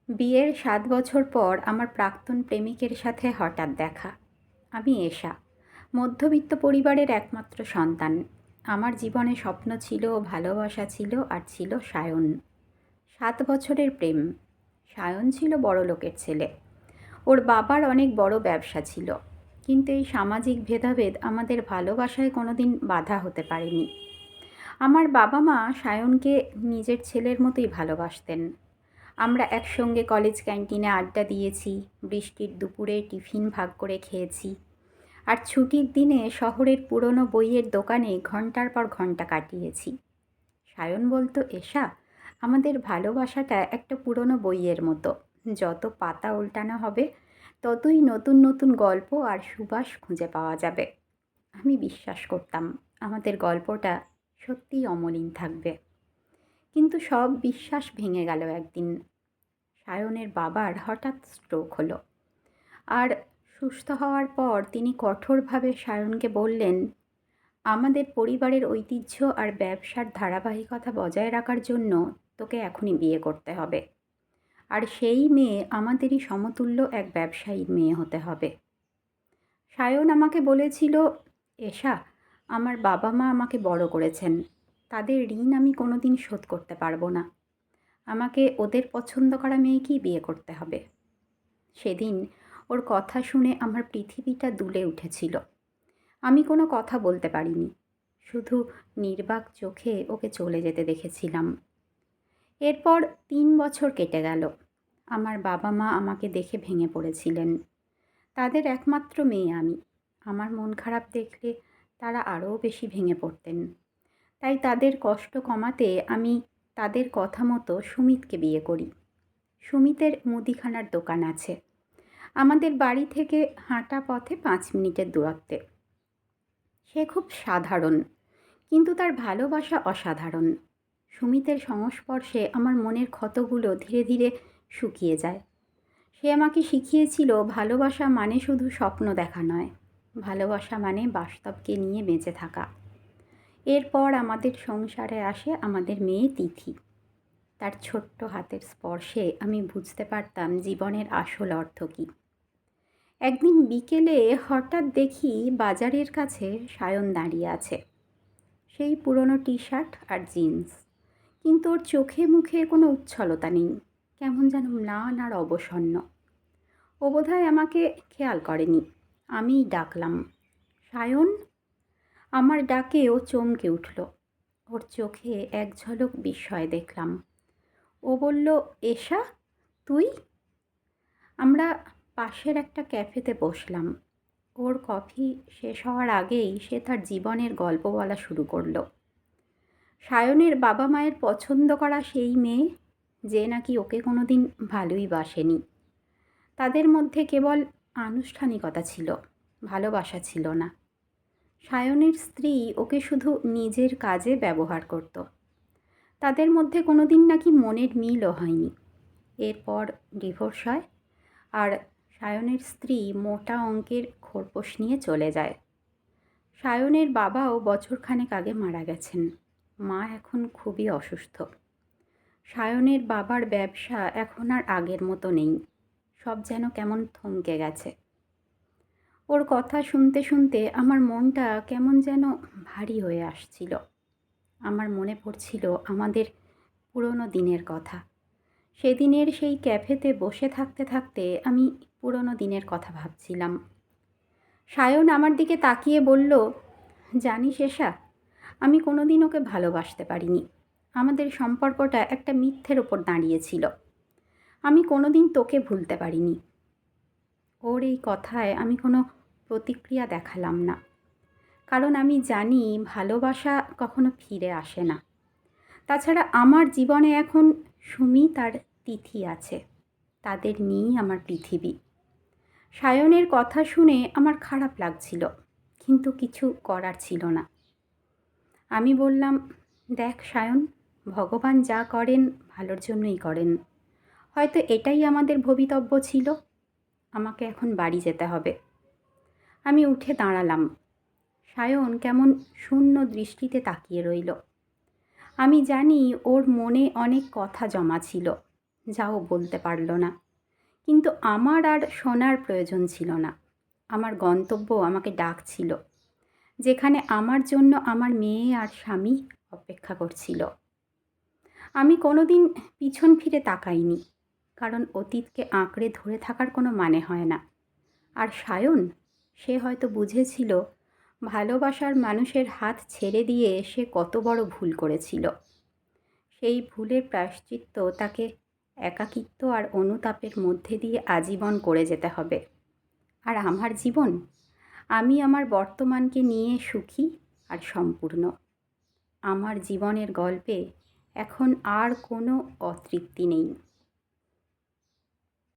বিয়ের ৭ বছর পর আমার প্রাক্তন প্রেমিকের সাথে হঠাৎ দেখা। আমি এশা, মধ্যবিত্ত পরিবারের একমাত্র সন্তান। আমার জীবনে স্বপ্ন ছিল, ভালোবাসা ছিল, আর ছিল সায়ন। ৭ বছরের প্রেম। সায়ন ছিল বড়লোকের ছেলে। ওর বাবার অনেক বড় ব্যবসা ছিল, কিন্তু এই সামাজিক ভেদাভেদ আমাদের ভালোবাসায় কোনোদিন বাধা হতে পারেনি। আমার বাবা মা সায়নকে নিজের ছেলের মতোই ভালোবাসতেন। আমরা একসঙ্গে কলেজ ক্যান্টিনে আড্ডা দিয়েছি, বৃষ্টির দুপুরে টিফিন ভাগ করে খেয়েছি, আর ছুটির দিনে শহরের পুরনো বইয়ের দোকানে ঘন্টার পর ঘন্টা কাটিয়েছি। সায়ন বলতো, এশা, আমাদের ভালোবাসাটা একটা পুরনো বইয়ের মতো। যত পাতা উল্টানো হবে, ততই নতুন নতুন গল্প আর সুবাস খুঁজে পাওয়া যাবে। আমি বিশ্বাস করতাম আমাদের গল্পটা সত্যিই অমলিন থাকবে। কিন্তু সব বিশ্বাস ভেঙে গেল একদিন। সায়নের বাবার হঠাৎ স্ট্রোক হলো, আর সুস্থ হওয়ার পর তিনি কঠোরভাবে সায়নকে বললেন, আমাদের পরিবারের ঐতিহ্য আর ব্যবসার ধারাবাহিকতা বজায় রাখার জন্য তোকে এখনই বিয়ে করতে হবে। আর সেই মেয়ে আমাদেরই সমতুল্য এক ব্যবসায়ীর মেয়ে হতে হবে। সায়ন আমাকে বলেছিল, এশা, আমার বাবা মা আমাকে বড় করেছেন, তাদের ঋণ আমি কোনোদিন শোধ করতে পারবো না। আমাকে ওদের পছন্দ করা মেয়েকেই বিয়ে করতে হবে। সেদিন ওর কথা শুনে আমার পৃথিবীটা দুলে উঠেছিল। আমি কোনো কথা বলতে পারিনি, শুধু নির্বাক চোখে ওকে চলে যেতে দেখেছিলাম। এরপর ৩ বছর কেটে গেল। আমার বাবা মা আমাকে দেখে ভেঙে পড়েছিলেন। তাদের একমাত্র মেয়ে আমি। আমার মন খারাপ দেখলে তারা আরও বেশি ভেঙে পড়তেন। তাই তাদের কষ্ট কমাতে আমি তাদের কথা মতো সুমিতকে বিয়ে করি। সুমিতের মুদিখানার দোকান আছে আমাদের বাড়ি থেকে হাঁটা পথে ৫ মিনিটের দূরত্বে। সে খুব সাধারণ, কিন্তু তার ভালোবাসা অসাধারণ। সুমিতের সংস্পর্শে আমার মনের ক্ষতগুলো ধীরে ধীরে শুকিয়ে যায়। সে আমাকে শিখিয়েছিল, ভালোবাসা মানে শুধু স্বপ্ন দেখা নয়, ভালোবাসা মানে বাস্তবকে নিয়ে বেঁচে থাকা। এরপর আমাদের সংসারে আসে আমাদের মেয়ে তিথি। তার ছোট্ট হাতের স্পর্শে আমি বুঝতে পারতাম জীবনের আসল অর্থ কী। একদিন বিকেলে হঠাৎ দেখি বাজারের কাছে সায়ন দাঁড়িয়ে আছে। সেই পুরনো টি শার্ট আর জিন্স, কিন্তু ওর চোখে মুখে কোনো উচ্ছলতা নেই, কেমন যেন ম্লান আর অবসন্ন। ও বোধহয় আমাকে খেয়াল করেনি। আমিই ডাকলাম, সায়ন। আমার ডাকে ও চমকে উঠল। ওর চোখে এক ঝলক বিস্ময় দেখলাম। ও বলল, এশা, তুই? আমরা পাশের একটা ক্যাফেতে বসলাম। ওর কফি শেষ হওয়ার আগেই সে তার জীবনের গল্প বলা শুরু করলো। সায়নের বাবা মায়ের পছন্দ করা সেই মেয়ে, যে নাকি ওকে কোনোদিন ভালোই বাসেনি। তাদের মধ্যে কেবল আনুষ্ঠানিকতা ছিল, ভালোবাসা ছিল না। সায়নের স্ত্রী ওকে শুধু নিজের কাজে ব্যবহার করত। তাদের মধ্যে কোনোদিন নাকি মনের মিলও হয়নি। এরপর ডিভোর্স হয়, আর সায়নের স্ত্রী মোটা অঙ্কের খোরপোশ নিয়ে চলে যায়। সায়নের বাবাও বছরখানেক আগে মারা গেছেন। মা এখন খুবই অসুস্থ। সায়নের বাবার ব্যবসা এখন আর আগের মতো নেই, সব যেন কেমন থমকে গেছে। ওর কথা শুনতে শুনতে আমার মনটা কেমন যেন ভারী হয়ে আসছিল। আমার মনে পড়ছিল আমাদের পুরনো দিনের কথা। সেদিনের সেই ক্যাফেতে বসে থাকতে থাকতে আমি পুরনো দিনের কথা ভাবছিলাম। সায়ন আমার দিকে তাকিয়ে বলল, জানিস এশা, আমি কোনোদিন ওকে ভালোবাসতে পারিনি। আমাদের সম্পর্কটা একটা মিথ্যের ওপর দাঁড়িয়েছিল। আমি কোনোদিন তোকে ভুলতে পারিনি। ওর এই কথায় আমি কোনো প্রতিক্রিয়া দেখালাম না, কারণ আমি জানি ভালোবাসা কখনো ফিরে আসে না। তাছাড়া আমার জীবনে এখন সুমিত আর তিথি আছে, তাদের নিয়েই আমার পৃথিবী। সায়নের কথা শুনে আমার খারাপ লাগছিল, কিন্তু কিছু করার ছিল না। আমি বললাম, দেখ সায়ন, ভগবান যা করেন ভালোর জন্যই করেন। হয়তো এটাই আমাদের ভবিতব্য ছিল। আমাকে এখন বাড়ি যেতে হবে। আমি উঠে দাঁড়ালাম। সায়ন কেমন শূন্য দৃষ্টিতে তাকিয়ে রইল। আমি জানি ওর মনে অনেক কথা জমা ছিল, যাও বলতে পারল না। কিন্তু আমার আর শোনার প্রয়োজন ছিল না। আমার গন্তব্য আমাকে ডাকছিল, যেখানে আমার জন্য আমার মেয়ে আর স্বামী অপেক্ষা করছিল। আমি কোনোদিন পিছন ফিরে তাকাইনি, কারণ অতীতকে আঁকড়ে ধরে থাকার কোনো মানে হয় না। আর সায়ন, সে হয়তো বুঝেছিল ভালোবাসার মানুষের হাত ছেড়ে দিয়ে সে কত বড় ভুল করেছিল। সেই ভুলের প্রায়শ্চিত্ত তাকে একাকিত্ব আর অনুতাপের মধ্যে দিয়ে আজীবন করে যেতে হবে। আর আমার জীবন, আমি আমার বর্তমানকে নিয়ে সুখী আর সম্পূর্ণ। আমার জীবনের গল্পে এখন আর কোনো অতৃপ্তি নেই।